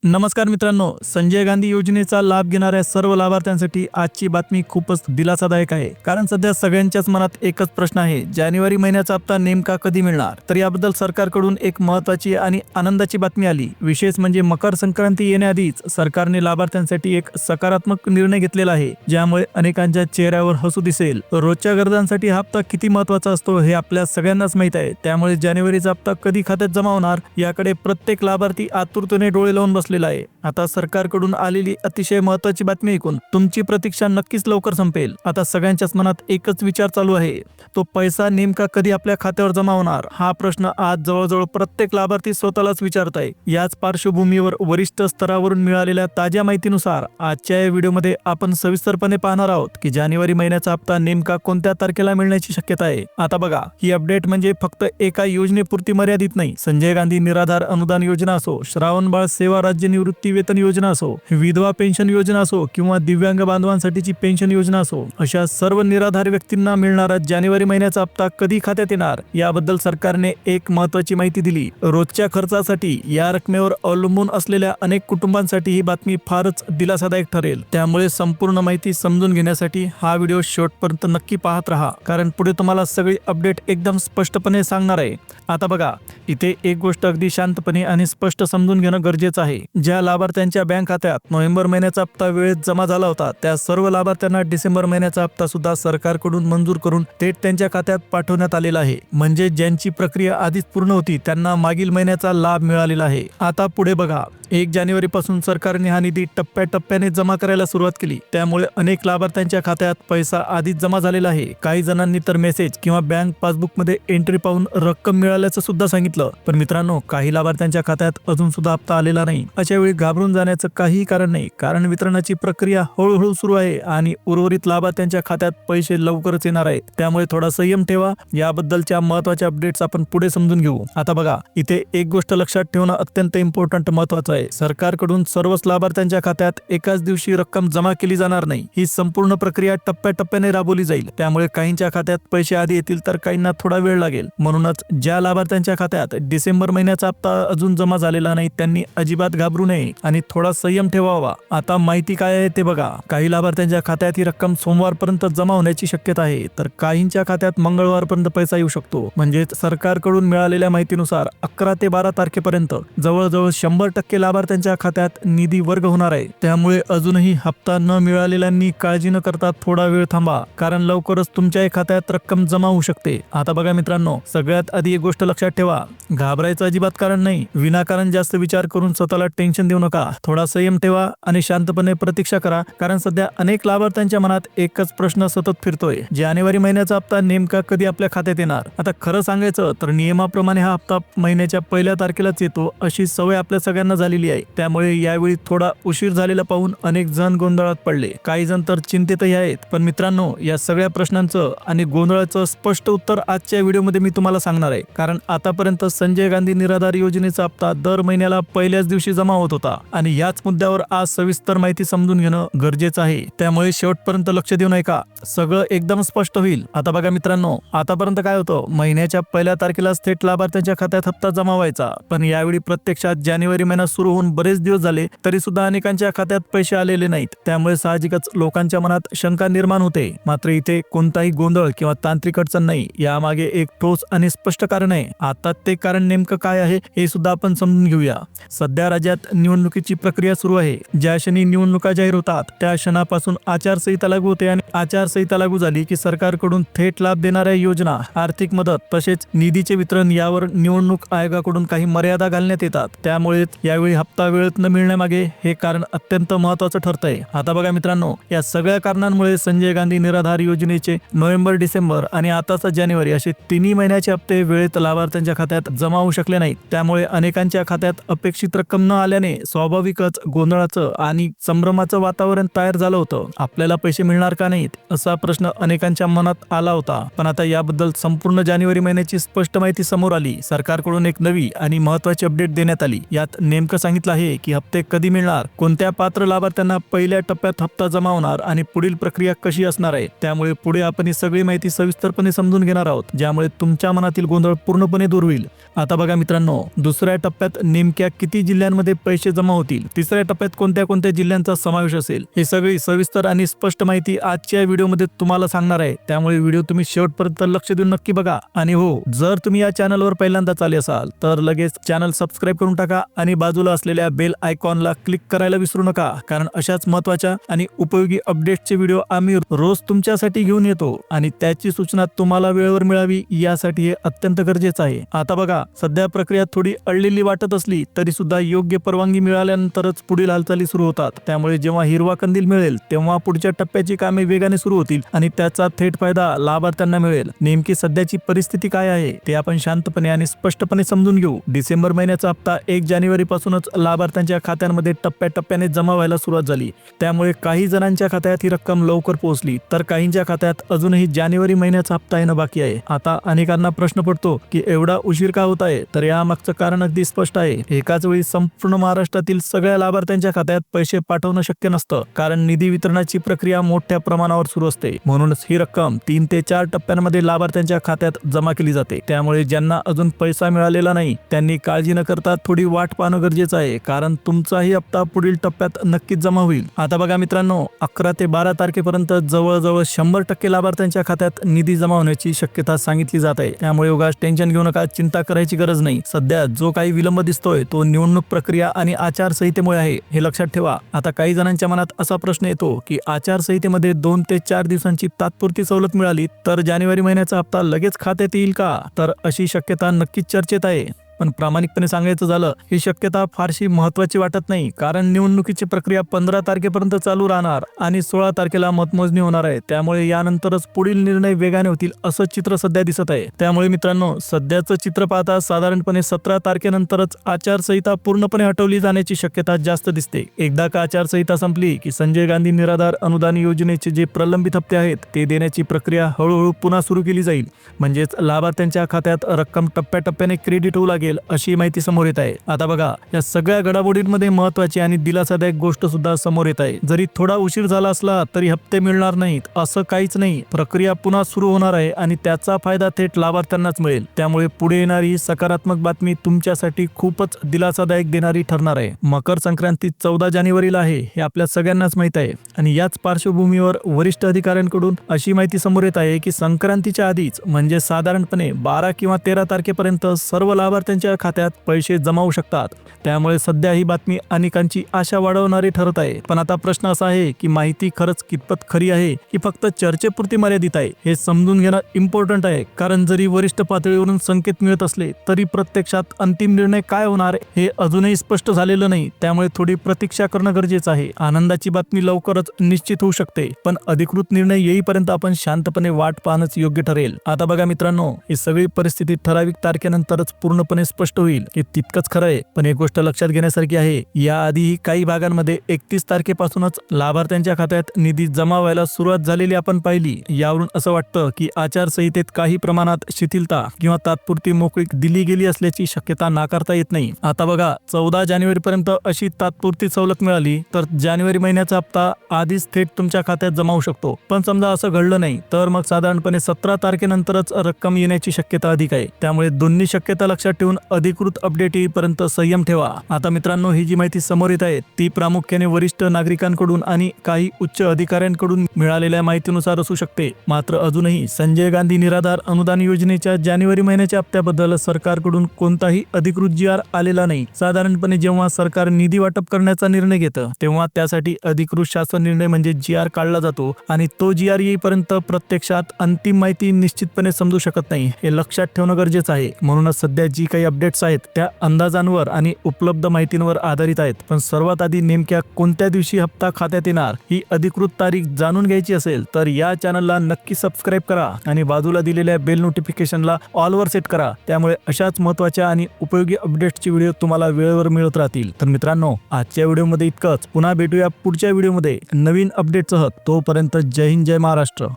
नमस्कार मित्रांनो, संजय गांधी योजनेचा लाभ घेणाऱ्या सर्व लाभार्थ्यांसाठी आजची बातमी खूपच दिलासादायक आहे. कारण सध्या सगळ्यांच्याच मनात एकच प्रश्न आहे, जानेवारी महिन्याचा हप्ता नेमका कधी मिळणार? तर याबद्दल सरकारकडून एक महत्त्वाची आणि आनंदाची बातमी आली. विशेष म्हणजे मकर संक्रांती येण्याआधीच सरकारने लाभार्थ्यांसाठी एक सकारात्मक निर्णय घेतलेला आहे, ज्यामुळे अनेकांच्या चेहऱ्यावर हसू दिसेल. रोजच्या गरजांसाठी हा हप्ता किती महत्त्वाचा असतो हे आपल्या सगळ्यांनाच माहित आहे. त्यामुळे जानेवारीचा हप्ता कधी खात्यात जमा होणार याकडे प्रत्येक लाभार्थी आतुरतेने डोळे लावून बसले आहे. आता सरकारकडून आलेली अतिशय महत्त्वाची बातमी ऐकून तुमची प्रतीक्षा नक्कीच लवकर संपेल. आता सगळ्यांच्याच मनात एकच विचार चालू आहे, तो पैसा नेमका कधी आपल्या खात्यावर जमा होणार? हा प्रश्न आज जवळजवळ प्रत्येक लाभार्थी स्वतःलाच विचारत आहे. याच पार्श्वभूमीवर वरिष्ठ स्तरावरून मिळालेल्या ताज्या माहितीनुसार आजच्या या व्हिडिओमध्ये आपण सविस्तरपणे पाहणार आहोत की जानेवारी महिन्याचा हप्ता नेमका कोणत्या तारखेला मिळण्याची शक्यता आहे. आता बघा, ही अपडेट म्हणजे फक्त एका योजनेपुरती मर्यादित नाही. संजय गांधी निराधार अनुदान योजना असो, श्रावणबाळ सेवा राज्य निवृत्ती वेतन योजना असो, विधवा पेन्शन योजना असो किंवा दिव्यांग बांधवांसाठीची पेन्शन योजना असो, अशा सर्व निराधार व्यक्तींना मिळणारा जानेवारी महिन्याचा हप्ता कधी खात्यात येणार याबद्दल सरकारने एक महत्त्वाची माहिती दिली. रोजच्या खर्चासाठी या रकमेवर अवलंबून असलेल्या अनेक कुटुंबांसाठी ही बातमी फारच दिलासादायक ठरेल. त्यामुळे संपूर्ण माहिती समजून घेण्यासाठी हा व्हिडिओ शेवटपर्यंत नक्की पाहत राहा, कारण पुढे तुम्हाला सगळी अपडेट एकदम स्पष्टपणे सांगणार आहे. आता बघा, इथे एक गोष्ट अगदी शांतपणे आणि स्पष्ट समजून घेणं गरजेचं आहे. ज्या लाभार्थ्यांच्या बँक खात्यात नोव्हेंबर महिन्याचा हप्ता वेळेत जमा झाला होता, त्या सर्व लाभार्थ्यांना डिसेंबर महिन्याचा हप्ता सुद्धा सरकारकडून मंजूर करून थेट त्यांच्या खात्यात पाठवण्यात आलेला आहे. म्हणजे ज्यांची प्रक्रिया आधीच पूर्ण होती त्यांना मागील महिन्याचा लाभ मिळालेला आहे. आता पुढे बघा, 1 जानेवारी पासून सरकारने हा निधी टप्प्याटप्प्याने जमा करायला सुरुवात केली. त्यामुळे अनेक लाभार्थ्यांच्या खात्यात पैसा आधीच जमा झालेला आहे. काही जणांनी तर मेसेज किंवा बँक पासबुक मध्ये एंट्री पाहून रक्कम मिळाल्याचं सुद्धा सांगितलं. पण मित्रांनो, काही लाभार्थ्यांच्या खात्यात अजून सुद्धा हप्ता आलेला नाही. अशा वेळी घाबरून जाण्याचं काहीही कारण नाही, कारण वितरणाची प्रक्रिया हळूहळू सुरू आहे आणि उर्वरित लाभार्थ्यांच्या खात्यात पैसे लवकरच येणार आहेत. त्यामुळे थोडा संयम ठेवा. याबद्दलच्या महत्त्वाच्या अपडेट्स आपण पुढे समजून घेऊ. आता बघा, इथे एक गोष्ट लक्षात ठेवणं अत्यंत इम्पॉर्टंट महत्त्वाचं आहे. सरकारकडून सर्वच लाभार्थ्यांच्या खात्यात एकाच दिवशी रक्कम जमा केली जाणार नाही. ही संपूर्ण प्रक्रिया टप्प्याटप्प्याने राबवली जाईल. त्यामुळे काहींच्या खात्यात पैसे आधी येतील तर काहींना थोडा वेळ लागेल. म्हणूनच ज्या लाभार्थ्यांच्या खात्यात डिसेंबर महिन्याचा हप्ता अजून जमा झालेला नाही त्यांनी अजिबात घाबरू नये आणि थोडा संयम ठेवावा. आता माहिती काय आहे ते बघा. काही लाभार्थ्यांच्या खात्यात ही रक्कम सोमवारपर्यंत जमा होण्याची शक्यता आहे, तर काहींच्या खात्यात मंगळवारपर्यंत पैसा येऊ शकतो. म्हणजे सरकारकडून मिळालेल्या माहितीनुसार 11 ते 12 तारखेपर्यंत जवळजवळ 100% लाभार्थ्यांच्या खात्यात निधी वर्ग होणार आहे. त्यामुळे अजूनही हप्ता न मिळालेल्यांनी काळजी न करता थोडा वेळ थांबा, कारण लवकरच तुमच्या खात्यात रक्कम जमा होऊ शकते. आता बघा मित्रांनो, सगळ्यात आधी एक गोष्ट लक्षात ठेवा, घाबरायचं अजिबात कारण नाही. विनाकारण जास्त विचार करून स्वतःला टेन्शन देऊ नका. थोडा संयम ठेवा आणि शांतपणे प्रतीक्षा करा, कारण सध्या अनेक लाभार्थ्यांच्या मनात एकच प्रश्न सतत फिरतोय, जानेवारी महिन्याचा हप्ता नेमका कधी आपल्या खात्यात येणार? आता खरं सांगायचं तर नियमाप्रमाणे हा हप्ता महिन्याच्या 1 तारखेलाच येतो, अशी सवय आपल्या सगळ्यांना झालेली आहे. त्यामुळे यावेळी थोडा उशीर झालेला पाहून अनेक जण गोंधळात पडले. काही जण तर चिंतेतही आहेत. पण मित्रांनो, या सगळ्या प्रश्नांचं आणि गोंधळाचं स्पष्ट उत्तर आजच्या व्हिडिओमध्ये मी तुम्हाला सांगणार आहे. कारण आतापर्यंत संजय गांधी निराधार योजनेचा हप्ता दर महिन्याला पहिल्याच दिवशी जमा होत होता आणि याच मुद्द्यावर आज सविस्तर माहिती समजून घेणं गरजेचं आहे. त्यामुळे शेवटपर्यंत लक्ष देऊ नका, सगळं एकदम स्पष्ट होईल. आता बघा मित्रांनो, आतापर्यंत काय होतं, महिन्याच्या 1 तारखेलाच थेट लाभार्थ्यांच्या खात्यात हप्ता जमा व्हायचा. पण यावेळी प्रत्यक्षात जानेवारी महिना सुरू होऊन बरेच दिवस झाले तरी सुद्धा अनेकांच्या खात्यात पैसे आलेले नाहीत. त्यामुळे साहजिकच लोकांच्या मनात शंका निर्माण होते. मात्र इथे कोणताही गोंधळ किंवा तांत्रिक अडचण नाही. यामागे एक ठोस आणि स्पष्ट कारण आहे. आता ते कारण नेमकं काय आहे हे सुद्धा आपण समजून घेऊया. सध्या राज्यात निवडणुकीची प्रक्रिया सुरू आहे. ज्या क्षणी निवडणुका जाहीर होतात त्या क्षणापासून आचारसंहिता लागू होते आणि आचारसंहिता लागू झाली की सरकारकडून थेट लाभ देणाऱ्या योजना, आर्थिक मदत तसेच निधीचे वितरण यावर निवडणूक आयोगाकडून काही मर्यादा घालण्यात येतात. त्यामुळे यावेळी हप्ता वेळेत न मिळण्यामागे हे कारण अत्यंत महत्त्वाचं ठरतंय. आता बघा मित्रांनो, या सगळ्या कारणांमुळे संजय गांधी निराधार योजनेचे नोव्हेंबर, डिसेंबर आणि आताचा जानेवारी असे 3 महिन्याचे हप्ते वेळेत लाभार्थ्यांच्या खात्यात जमा होऊ शकले नाहीत. त्यामुळे अनेकांच्या खात्यात अपेक्षित रक्कम न आल्याने स्वाभाविकच गोंधळाचं आणि संभ्रमाचं वातावरण तयार झालं होतं. आपल्याला पैसे मिळणार का नाहीत असा प्रश्न अनेकांच्या मनात आला होता. पण आता याबद्दल संपूर्ण जानेवारी महिन्याची स्पष्ट माहिती समोर आली. सरकारकडून एक नवी आणि महत्त्वाची अपडेट देण्यात आली. यात नेमकं सांगितलं आहे की हप्ते कधी मिळणार, कोणत्या पात्र लाभार्थ्यांना पहिल्या टप्प्यात हप्ता जमा होणार आणि पुढील प्रक्रिया कशी असणार आहे. त्यामुळे पुढे आपण ही सगळी माहिती सविस्तरपणे समजून घेणार आहोत, ज्यामुळे तुमच्या मनातील गोंधळ पूर्णपणे दूर होईल. आता बघा मित्रांनो, दुसऱ्या टप्प्यात नेमक्या किती जिल्ह्यांमध्ये टप्प्यामध्ये पैसे जमा होतील, तिसऱ्या टप्प्यात कोणत्या कोणत्या जिल्ह्यांचा समावेश असेल, ही सगळी सविस्तर आणि स्पष्ट माहिती आजच्या व्हिडिओमध्ये तुम्हाला सांगणार आहे. त्यामुळे व्हिडिओ तुम्ही शेवटपर्यंत लक्ष देऊन नक्की बघा. आणि हो, जर तुम्ही या चॅनलवर पहिल्यांदाच आले असाल तर लगेच चॅनल सबस्क्राईब करून टाका आणि बाजूला असलेल्या बेल आयकॉनला क्लिक करायला विसरू नका, कारण अशाच महत्त्वाच्या आणि उपयोगी अपडेट्सचे व्हिडिओ आम्ही रोज तुमच्यासाठी घेऊन येतो आणि त्याची सूचना तुम्हाला वेळेवर मिळावी यासाठी हे अत्यंत गरजेचं आहे. आता बघा, सध्या प्रक्रिया थोडी अडलेली वाटत असली तरी सुद्धा योग्य परवानगी मिळाल्यानंतरच पुढील हालचाली सुरू होतात. त्यामुळे जेव्हा हिरवा कंदील मिळेल तेव्हा पुढच्या टप्प्याची कामे वेगाने सुरू होतील आणि त्याचा थेट फायदा लाभार्थ्यांना मिळेल. नेमकी सध्याची परिस्थिती काय आहे ते आपण शांतपणे आणि स्पष्टपणे समजून घेऊ. डिसेंबर महिन्याचा हप्ता 1 जानेवारी पासूनच लाभार्थ्यांच्या खात्यांमध्ये टप्प्याटप्प्याने जमा व्हायला सुरुवात झाली. त्यामुळे काही जणांच्या खात्यात ही रक्कम लवकर पोहोचली तर काहींच्या खात्यात अजूनही जानेवारी महिन्याचा हप्ता येणं बाकी आहे. आता अनेकांना प्रश्न पडतो की एवढा उशीर का होत आहे, तर यामागचं कारण अगदी स्पष्ट आहे. एकाच वेळी संपूर्ण महाराष्ट्रातील सगळ्या लाभार्थ्यांच्या खात्यात पैसे पाठवणं शक्य नसतं, कारण निधी वितरणाची प्रक्रिया मोठ्या प्रमाणावर सुरू असते. म्हणूनच ही रक्कम 3 ते 4 टप्प्यांमध्ये लाभार्थ्यांच्या खात्यात जमा केली जाते. त्यामुळे ज्यांना अजून पैसा मिळालेला नाही त्यांनी काळजी न करता थोडी वाट पाहणं गरजेचं आहे, कारण तुमचाही हप्ता पुढील टप्प्यात नक्कीच जमा होईल. आता बघा मित्रांनो, 11 ते 12 तारखेपर्यंत जवळजवळ 100% लाभार्थ्यांच्या खात्यात निधी जमा होण्याची शक्यता सांगितली जात आहे. त्यामुळे उगाच टेन्शन घेऊ नका, चिंता करायची गरज नाही. सध्या जो काही विलंब दिसतोय तो निवडणूक प्रक्रिया आणि आचारसंहितेमुळे आहे, हे लक्षात ठेवा. आता काही जणांच्या मनात असा प्रश्न येतो की आचारसंहितेमध्ये 2 ते 4 दिवसांची तात्पुरती सवलत मिळाली तर जानेवारी महिन्याचा हप्ता लगेच खात्यात येईल का? तर अशी शक्यता नक्कीच चर्चेत आहे. पण प्रामाणिकपणे सांगायचं झालं, ही शक्यता फारशी महत्त्वाची वाटत नाही, कारण निवडणुकीची प्रक्रिया 15 तारखेपर्यंत चालू राहणार आणि 16 तारखेला मतमोजणी होणार आहे. त्यामुळे यानंतरच पुढील निर्णय वेगाने होतील असं चित्र सध्या दिसत आहे. त्यामुळे मित्रांनो, सध्याचं चित्र पाहता साधारणपणे 17 तारखेनंतरच आचारसंहिता पूर्णपणे हटवली जाण्याची शक्यता जास्त दिसते. एकदा का आचारसंहिता संपली की संजय गांधी निराधार अनुदान योजनेचे जे प्रलंबित हप्ते आहेत ते देण्याची प्रक्रिया हळूहळू पुन्हा सुरू केली जाईल. म्हणजेच लाभार्थ्यांच्या खात्यात रक्कम टप्प्याटप्प्याने क्रेडिट होऊ लागेल अशी माहिती समोर येत आहे. आता बघा, या सगळ्या घडामोडींमध्ये महत्त्वाची आणि दिलासादायक गोष्ट सुद्धा समोर येत आहे. जरी थोडा उशीर झाला असला तरी हप्ते मिळणार नाहीत असं काहीच नाही. प्रक्रिया पुन्हा सुरू होणार आहे आणि त्याचा फायदा थेट लाभार्थ्यांनाच मिळेल. त्यामुळे पुढे येणारी सकारात्मक बातमी तुमच्यासाठी खूपच दिलासादायक देणारी ठरणार आहे. मकर संक्रांती 14 जानेवारीला आहे हे आपल्या सगळ्यांनाच माहित आहे आणि याच पार्श्वभूमीवर वरिष्ठ अधिकाऱ्यांकडून अशी माहिती समोर येत आहे की संक्रांतीच्या आधीच म्हणजे साधारणपणे 12 किंवा 13 तारखेपर्यंत सर्व लाभार्थ्यांच्या खात्यात पैसे जमा होऊ शकतात. त्यामुळे सध्या ही बातमी अनेकांची आशा वाढवणारी ठरत आहे. पण आता प्रश्न असा आहे की माहिती खरंच कितपत खरी आहे की फक्त चर्चेपुरती मर्यादित आहे, हे समजून घेणं इम्पॉर्टंट आहे. कारण जरी वरिष्ठ पातळीवरून संकेत मिळत असले तरी प्रत्यक्षात अंतिम निर्णय काय होणार हे अजूनही स्पष्ट झालेलं नाही. त्यामुळे थोडी प्रतीक्षा करणं गरजेचं आहे. आनंदाची बातमी लवकरच निश्चित होऊ शकते, पण अधिकृत निर्णय येईपर्यंत आपण शांतपणे वाट पाहणंच योग्य ठरेल. आता बघा मित्रांनो, ही सगळी परिस्थिती ठराविक तारखेनंतरच पूर्णपणे स्पष्ट होईल हे तितकंच खरं आहे. पण एक गोष्ट लक्षात घेण्यासारखी आहे, याआधीही काही भागांमध्ये 31 तारखेपासूनच लाभार्थ्यांच्या खात्यात निधी जमा व्हायला सुरुवात झालेली आपण पाहिली. यावरून असं वाटतं की आचारसंहितेत काही प्रमाणात शिथिलता किंवा तात्पुरती मोकळीक दिली गेली असल्याची शक्यता नाकारता येत नाही. आता बघा, 14 जानेवारीपर्यंत अशी तात्पुरती सवलत मिळाली तर जानेवारी महिन्याचा हप्ता आधीच थेट तुमच्या खात्यात जमा होऊ शकतो. पण समजा असं घडलं नाही तर मग साधारणपणे 17 तारखेनंतरच रक्कम येण्याची शक्यता अधिक आहे. त्यामुळे दोन्ही शक्यता लक्षात ठेवून अधिकृत अपडेट येईपर्यंत संयम ठेवा. आता मित्रांनो, ही जी माहिती समोर येत आहे ती प्रामुख्याने वरिष्ठ नागरिकांकडून आणि काही उच्च अधिकाऱ्यांकडून मिळालेल्या माहितीनुसार असू शकते. मात्र अजूनही संजय गांधी निराधार अनुदान योजनेच्या जानेवारी महिन्याच्या हप्त्याबद्दल सरकारकडून कोणताही अधिकृत GR आलेला नाही. साधारणपणे जेव्हा सरकार निधी वाटप करण्याचा निर्णय घेतं तेव्हा त्यासाठी अधिकृत शासन निर्णय म्हणजे GR काढला जातो आणि तो GR येईपर्यंत प्रत्यक्षात अंतिम माहिती निश्चितपणे समजू शकत नाही, हे लक्षात ठेवणं गरजेचं आहे. म्हणूनच सध्या जी काही अपडेट्स आहेत त्या अंदाजांवर आणि उपलब्ध माहितींवर आधारित आहेत. पण सर्वात आधी नेमक्या कोणत्या दिवशी हप्ता खात्यात येणार ही अधिकृत तारीख जाणून घ्यायची असेल तर या चॅनलला नक्की सबस्क्राईब करा आणि बाजूला दिलेल्या बेल नोटिफिकेशनला ऑलवर सेट करा. त्यामुळे अशाच महत्त्वाच्या आणि उपयोगी अपडेट्सचे व्हिडिओ तुम्हाला वेळेवर मिळत राहतील. तर मित्रांनो, आजच्या व्हिडिओमध्ये इतकंच. पुन्हा भेटूया पुढच्या व्हिडिओमध्ये नवीन अपडेटसह. तोपर्यंत जय हिंद, जय महाराष्ट्र.